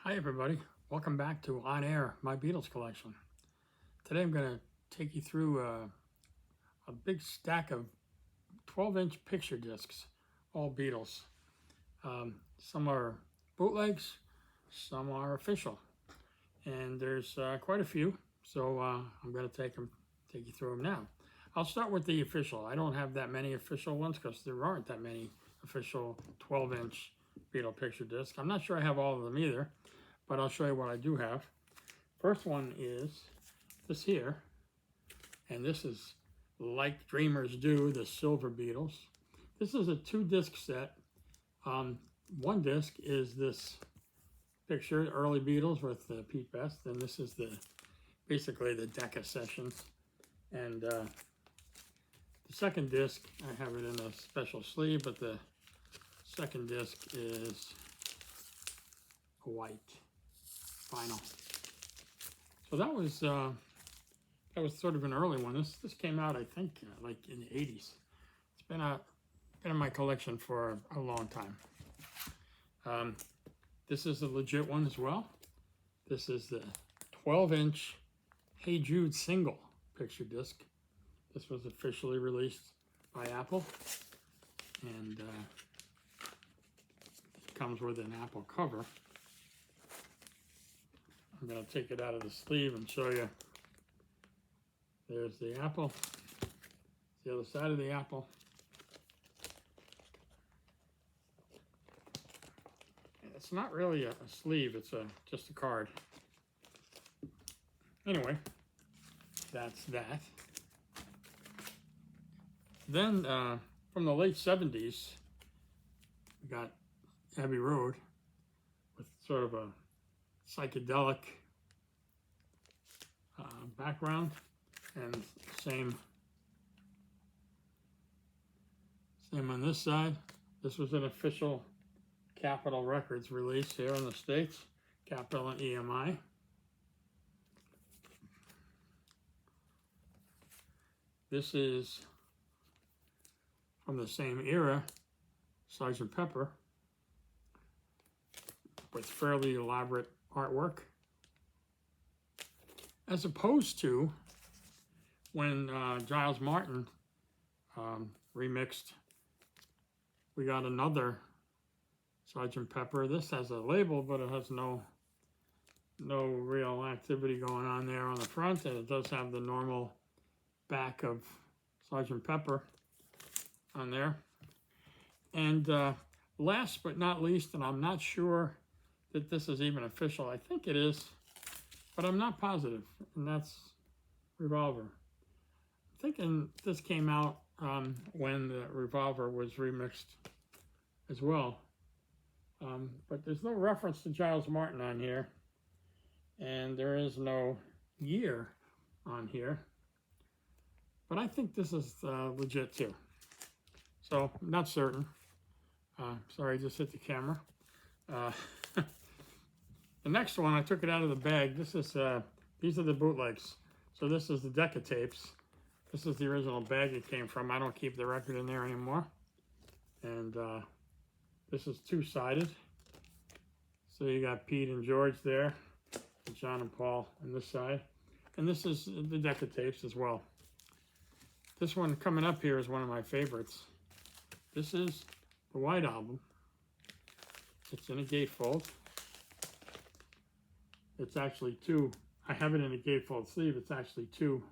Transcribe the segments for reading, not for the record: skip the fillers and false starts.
Hi everybody, welcome back to On Air, my Beatles collection. Today I'm going to take you through a big stack of 12-inch picture discs, all Beatles. Some are bootlegs, some are official, and there's quite a few, so I'm going to take you through them now. I'll start with the official. I don't have that many official ones because there aren't that many official 12-inch Beatle picture discs. I'm not sure I have all of them either, but I'll show you what I do have. First one is this here, and this is Like Dreamers Do, the Silver Beatles. This is a 2-disc set. One disc is this picture, early Beatles with Pete Best, and this is basically the Decca sessions. And the second disc, I have it in a special sleeve, but the second disc is a white vinyl. So that was sort of an early one. This came out, I think, like in the 80s. It's been in my collection for a long time. This is a legit one as well. This is the 12-inch Hey Jude single picture disc. This was officially released by Apple, and it comes with an Apple cover. I'm going to take it out of the sleeve and show you. There's the apple, the other side of the apple. It's not really a sleeve, it's just a card. Anyway, that's that. Then from the late 70s, we got Abbey Road with sort of a psychedelic background, and same on this side. This was an official Capitol Records release here in the States, Capitol and EMI. This is from the same era, Sgt. Pepper, with fairly elaborate artwork, as opposed to when Giles Martin remixed. We got another Sgt. Pepper. This has a label, but it has no real activity going on there on the front, and it does have the normal back of Sgt. Pepper on there. And last but not least, and I'm not sure that this is even official. I think it is, but I'm not positive, and that's Revolver. I'm thinking this came out when the Revolver was remixed as well. But there's no reference to Giles Martin on here, and there is no year on here. But I think this is legit too. So, I'm not certain. Sorry, I just hit the camera. The next one, I took it out of the bag. This is these are the bootlegs. So this is the Decca tapes. This is the original bag it came from. I don't keep the record in there anymore. And this is 2-sided. So you got Pete and George there, and John and Paul on this side. And this is the Decca tapes as well. This one coming up here is one of my favorites. This is the White Album. It's in a gatefold. It's actually two. I have it in a gatefold sleeve. It's actually two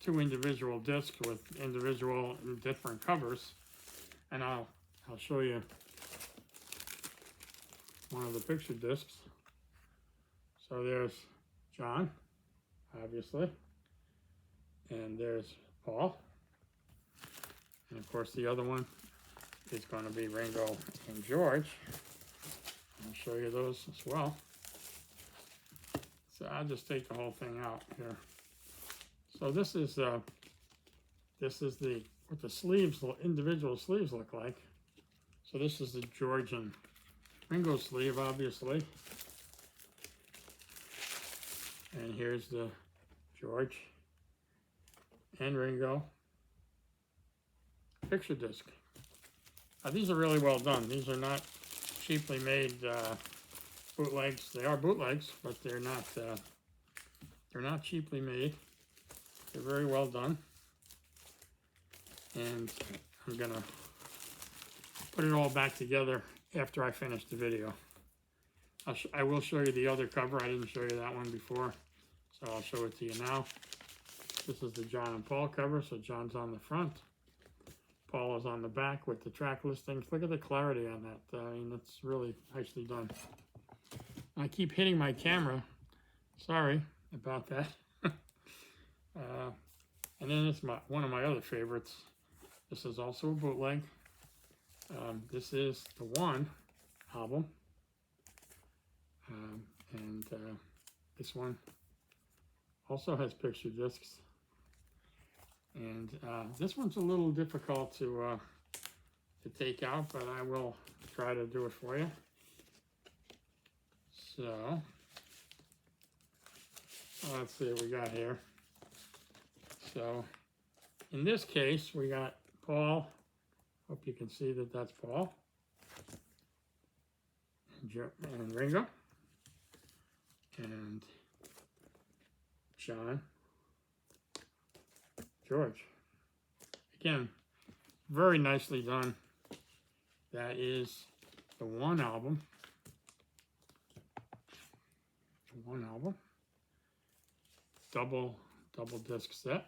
individual discs with individual and different covers. And I'll show you one of the picture discs. So there's John, obviously, and there's Paul, and of course the other one is going to be Ringo and George. I'll show you those as well. So I'll just take the whole thing out here. So this is what the sleeves, individual sleeves look like. So this is the George and Ringo sleeve, obviously. And here's the George and Ringo picture disc. These are really well done. These are not cheaply made bootlegs. They are bootlegs, but they're not cheaply made. They're very well done. And I'm gonna put it all back together after I finish the video. I will show you the other cover. I didn't show you that one before, so I'll show it to you now. This is the John and Paul cover, so John's on the front. Paul is on the back with the track listings. Look at the clarity on that. I mean, it's really nicely done. I keep hitting my camera. Sorry about that. And then it's one of my other favorites. This is also a bootleg. This is the One album. And this one also has picture discs. And this one's a little difficult to take out, but I will try to do it for you. So, let's see what we got here. So, in this case, we got Paul. Hope you can see that that's Paul. And Ringo. And John. George. Again, very nicely done. That is the One album. The One album. Double disc set.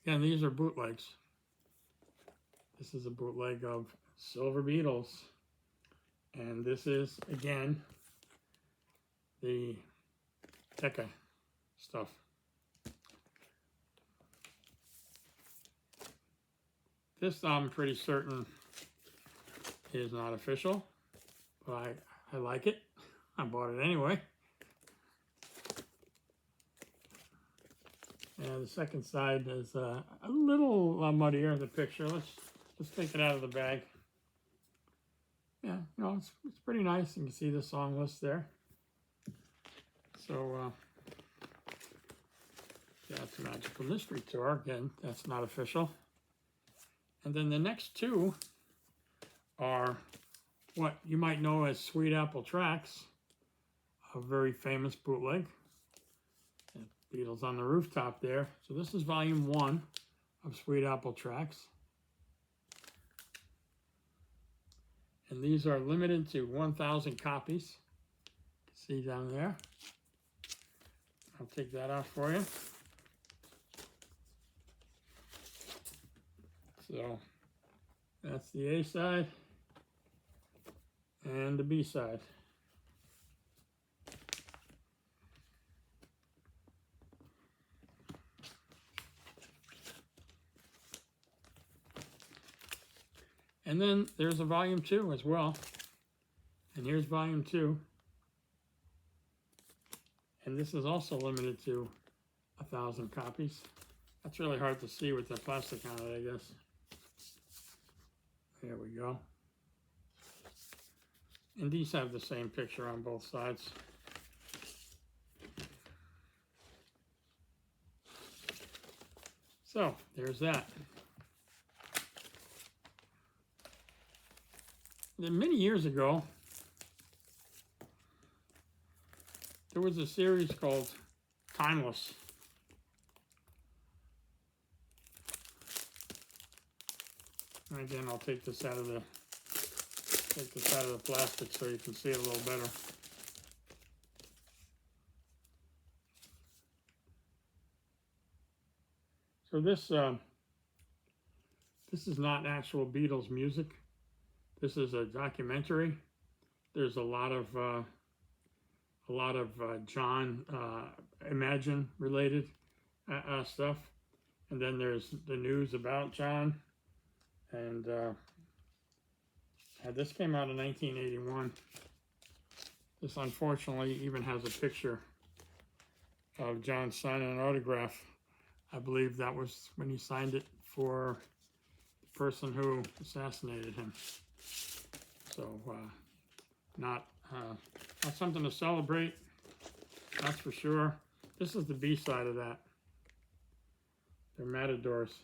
Again, these are bootlegs. This is a bootleg of Silver Beatles. And this is, again, the Decca stuff. This, I'm pretty certain, is not official, but I like it. I bought it anyway. And the second side is a little muddier, the picture. Let's take it out of the bag. Yeah, you know, it's pretty nice. You can see the song list there. So, that's Magical Mystery Tour. Again, that's not official. And then the next two are what you might know as Sweet Apple Tracks, a very famous bootleg. Beatles on the Rooftop there. So this is volume 1 of Sweet Apple Tracks. And these are limited to 1,000 copies. See down there. I'll take that out for you. So that's the A side and the B side. And then there's a volume 2 as well. And here's volume 2. And this is also limited to 1,000 copies. That's really hard to see with the plastic on it, I guess. There we go. And these have the same picture on both sides. So, there's that. Then many years ago, there was a series called Timeless. And again, I'll take this out of the plastic so you can see it a little better. So this is not actual Beatles music. This is a documentary. There's a lot of John Imagine related stuff, and then there's the news about John. And this came out in 1981. This unfortunately even has a picture of John signing an autograph. I believe that was when he signed it for the person who assassinated him. So not something to celebrate, that's for sure. This is the B side of that. They're Matadors.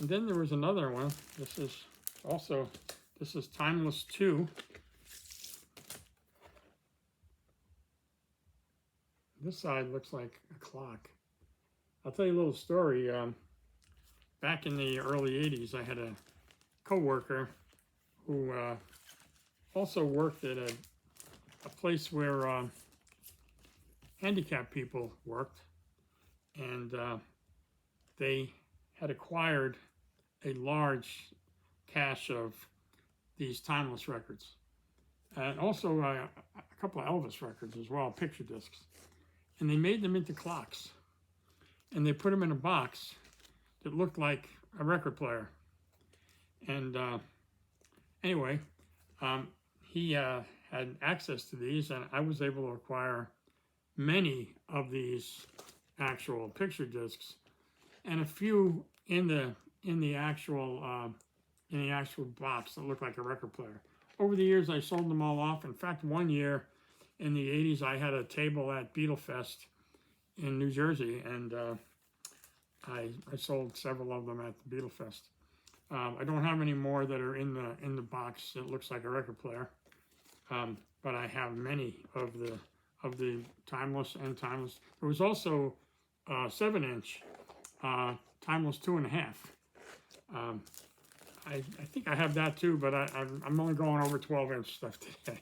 And then there was another one. This is Timeless 2. This side looks like a clock. I'll tell you a little story. Back in the early 80s, I had a co-worker who also worked at a place where handicapped people worked, and they had acquired a large cache of these timeless records, and also a couple of Elvis records as well, picture discs. And they made them into clocks, and they put them in a box that looked like a record player. And anyway, he had access to these, and I was able to acquire many of these actual picture discs, and a few in the actual box that looked like a record player. Over the years, I sold them all off. In fact, one year in the 80s, I had a table at Beatles Fest in New Jersey, and I sold several of them at the Beatles Fest. I don't have any more that are in the box that looks like a record player, but I have many of the timeless and timeless. There was also 7-inch timeless 2.5. I think I have that too, but I'm only going over 12-inch stuff today.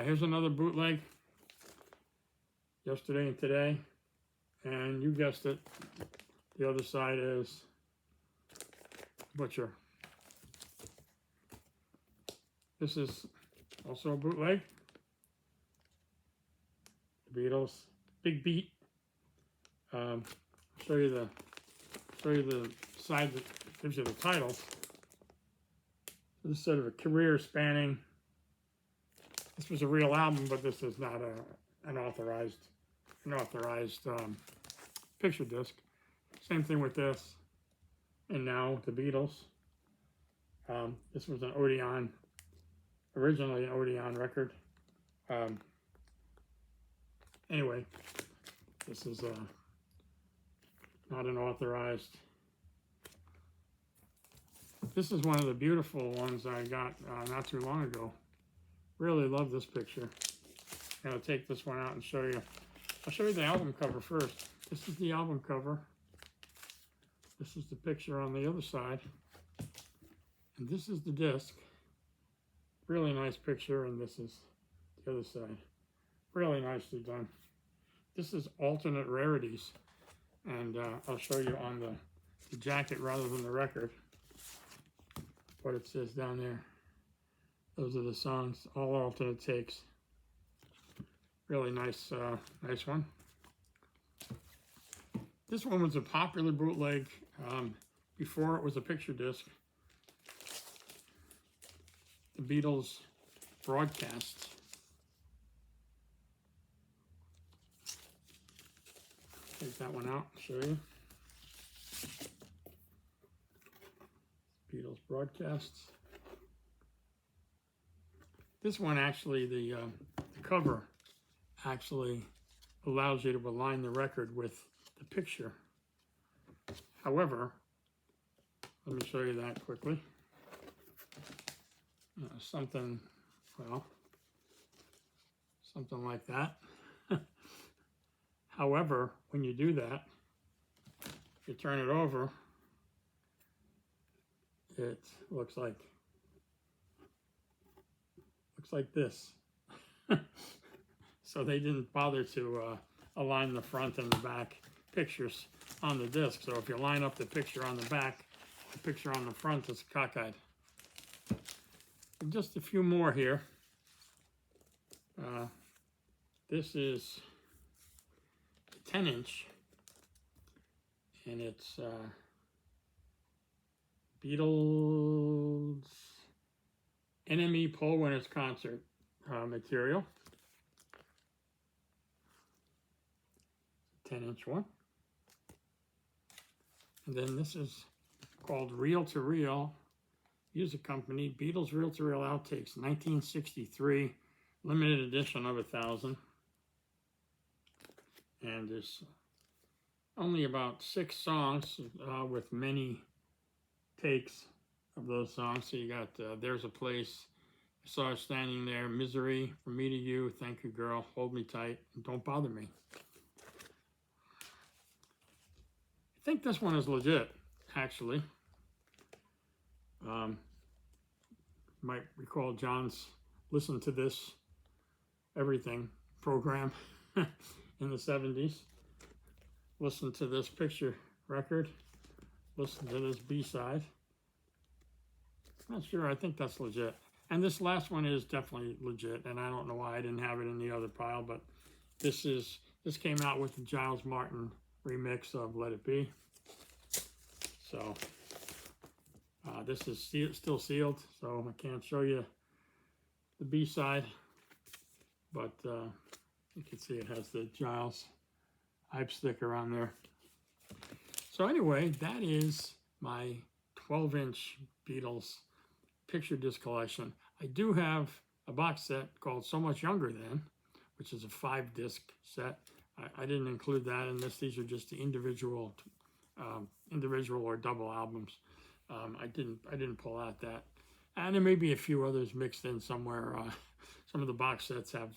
Here's another bootleg, yesterday and today, and you guessed it, the other side is Butcher. This is also a bootleg. The Beatles, Big Beat. Show you the side that gives you the titles. This is sort of a career spanning. This was a real album, but this is not an authorized picture disc. Same thing with this. And now the Beatles. This was an Odeon, originally an Odeon record. Anyway, this is not an authorized. This is one of the beautiful ones I got not too long ago. Really love this picture. I'm gonna take this one out and show you. I'll show you the album cover first. This is the album cover. This is the picture on the other side. And this is the disc. Really nice picture, and this is the other side. Really nicely done. This is alternate rarities, and I'll show you on the jacket rather than the record what it says down there. Those are the songs, all alternate takes. Really nice, nice one. This one was a popular bootleg before it was a picture disc. The Beatles broadcasts. Take that one out, show you. Beatles broadcasts. This one actually, the cover actually allows you to align the record with the picture. However, let me show you that quickly. Something like that. However, when you do that, if you turn it over, it looks like this. So they didn't bother to align the front and the back pictures on the disc. So if you line up the picture on the back, the picture on the front is cockeyed. And just a few more here. This is 10-inch, and it's Beatles NME Poll Winners Concert material. 10-inch one. And then this is called Reel to Reel Music Company, Beatles Reel to Reel Outtakes, 1963, limited edition of 1,000. And there's only about 6 songs with many takes of those songs. So you got There's a Place, I Saw Her Standing There, Misery, From Me to You, Thank You Girl, Hold Me Tight, and Don't Bother Me. I think this one is legit, actually. Might recall John's Listen to This Everything program in the 70s. Listen to this picture record. Listen to this B-side. Not sure, I think that's legit. And this last one is definitely legit, and I don't know why I didn't have it in the other pile, but this came out with the Giles Martin remix of Let It Be. So this is still sealed, so I can't show you the B-side, but you can see it has the Giles hype sticker on there. So anyway, that is my 12-inch Beatles picture disc collection. I do have a box set called So Much Younger Than, which is a 5-disc set. I didn't include that in this. These are just the individual or double albums. I didn't pull out that. And there may be a few others mixed in somewhere. Some of the box sets have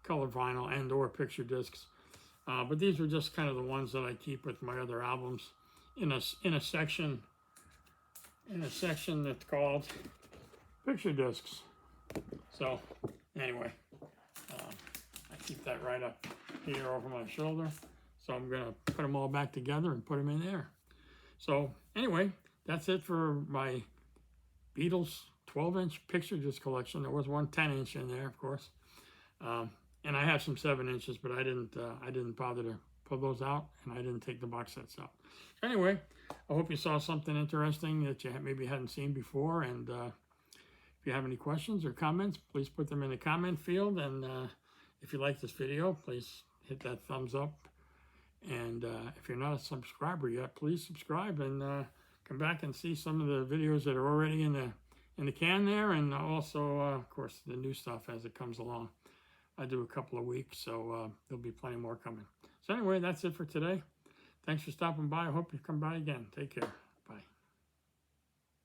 color vinyl and or picture discs. But these are just kind of the ones that I keep with my other albums in a section that's called picture discs. So anyway, I keep that right up here over my shoulder. So I'm gonna put them all back together and put them in there. So anyway, that's it for my Beatles 12-inch picture disc collection. There was one 10-inch in there, of course. And I have some 7 inches, but I didn't bother to pull those out, and I didn't take the box sets out. Anyway, I hope you saw something interesting that you maybe hadn't seen before. And if you have any questions or comments, please put them in the comment field. And if you like this video, please hit that thumbs up. And if you're not a subscriber yet, please subscribe and come back and see some of the videos that are already in the can there, and also, of course, the new stuff as it comes along. I do a couple of weeks, so there'll be plenty more coming. So anyway, that's it for today. Thanks for stopping by. I hope you come by again. Take care.